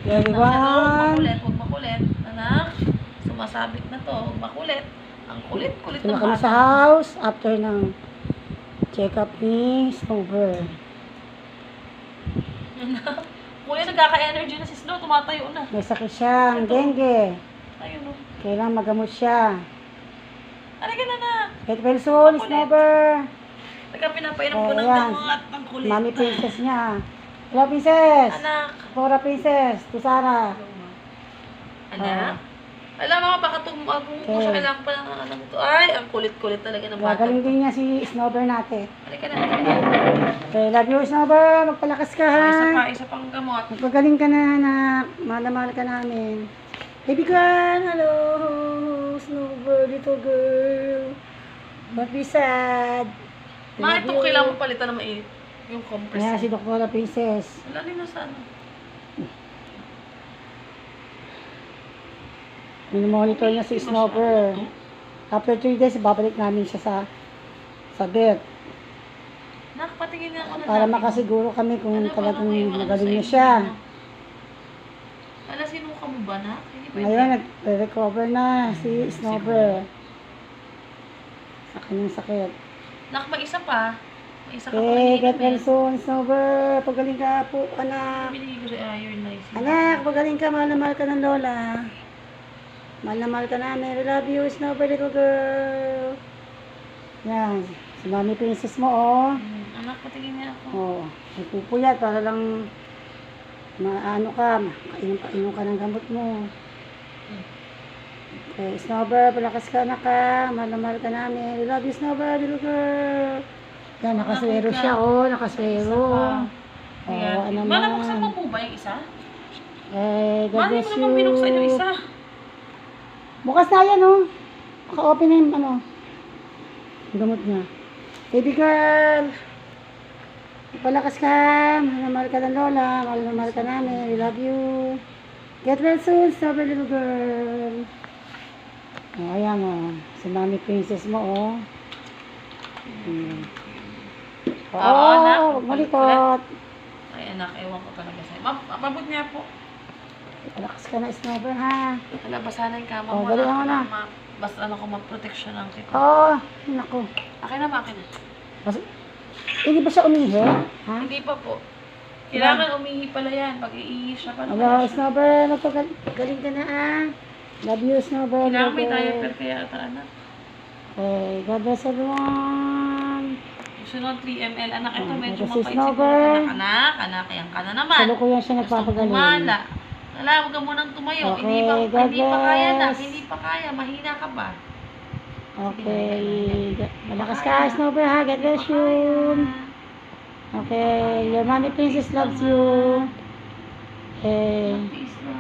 Everyone. Huwag makulit. Anak, sumasabit na to. Huwag makulit. Ang kulit-kulit Sila ng kami bata. sa house after ng check-up ni Snowbird. Kuya, nagkaka-energy na si Snow. Tumatayo na. May sakit siya, ang dengue. Ayun o. Kailangan magamot siya. Halika na na. Get well soon, Snowbird. Teka, pinapainom ko ng Ayan. gamot at ng kulit. Mami princess niya. Hello, princess. Anak. Flora princess. Tusara. Anak. Alam mo, baka kung siya kailangan pa ng alam mo to. Ay, ang kulit-kulit talaga ng bata. Gagaling din niya si Snowbird natin. Halika na, halika na. Okay, love you, Snowbird. Magpalakas ka, ha? Isa pang gamot. Magpagaling ka na, anak. Mahal ka namin. Baby girl, hello. Snowbird, little girl. Don't be sad. Ma, ito kailangan mo palitan na mainit. Yung compress. Ayan, si Dr. Princess. Wala rin na sana. Minomonitor niya si Snowbird. After 3 days, babalik namin siya sa vet. Patingin na ako na Para makasiguro kami kung talagang magaling niya sa siya. inyo, Ala, sinuka mo ba na? Hindi pa Ngayon, nag-recover na si Snowbird sa kanyang sakit. Nak, may isa pa. May isa ka pa. Okay, get well soon, Snowbird. Pagaling ka po, anak. Binigay ko sa iron na isa. Anak, pagaling ka. Mahal na mahal ka ng lola. Mahal na mahal ka namin. We love you, Snowbird, little girl. Yan. Si Mami Princess mo, oh. Anak, patingin niya ako. Oh, nagpupuyat para lang maano ka, makainom ka ng gamot mo. Okay, Snowbird, palakas ka na ka. Mahal na mahal ka namin. We love you, Snowbird, little girl. Yan, nakaswero siya, oh. Nakaswero. Oh, ano Mana, naman. buksan mo po ba yung isa? Eh, God Mali bless mo you. naman binuksan yung isa. Bukas na yan, oh. Naka-open na yung, ano, yung gamot niya. Baby girl. Palakas ka. Mahal na mahal ka ng lola. Mahal na mahal ka namin. We love you. Get well soon, Snowbird, little girl. Oh, ayan, oh. Si Mami Princess mo, oh. Oo, anak. Huwag malikot. Ay, anak, ewan ko talaga sa'yo. Mabot niya po. Palakas ka na, Snowbird, ha? Wala, basa na yung kama Oh, mo. dali ako na. Basta ano ko, mag-protection lang kita. Oh, naku. Akin na, akin na. Hindi ba siya umihi? Ha? Hindi pa po. Kailangan umihi pala yan. Pag iihi siya pa. Hello, Snowbird. Galing ka na, ah. Love you, Snowbird. Kailangan may little girl. diaper kaya ata, anak. Okay, God bless everyone. Sunod 3 ml. Anak, ito Oh, medyo ito si mapait Snowbird. siguro. Anak, yan ka na naman. Salukuyan siya Gusto nagpapagaling. kumala. Wala, huwag ka munang tumayo. Okay, Hindi God pa kaya na. bless. Hindi pa kaya. Mahina ka ba? Okay. Malakas ka, Snowbird, ha? God bless you. Okay, your Mommy Princess loves you. Okay. Please,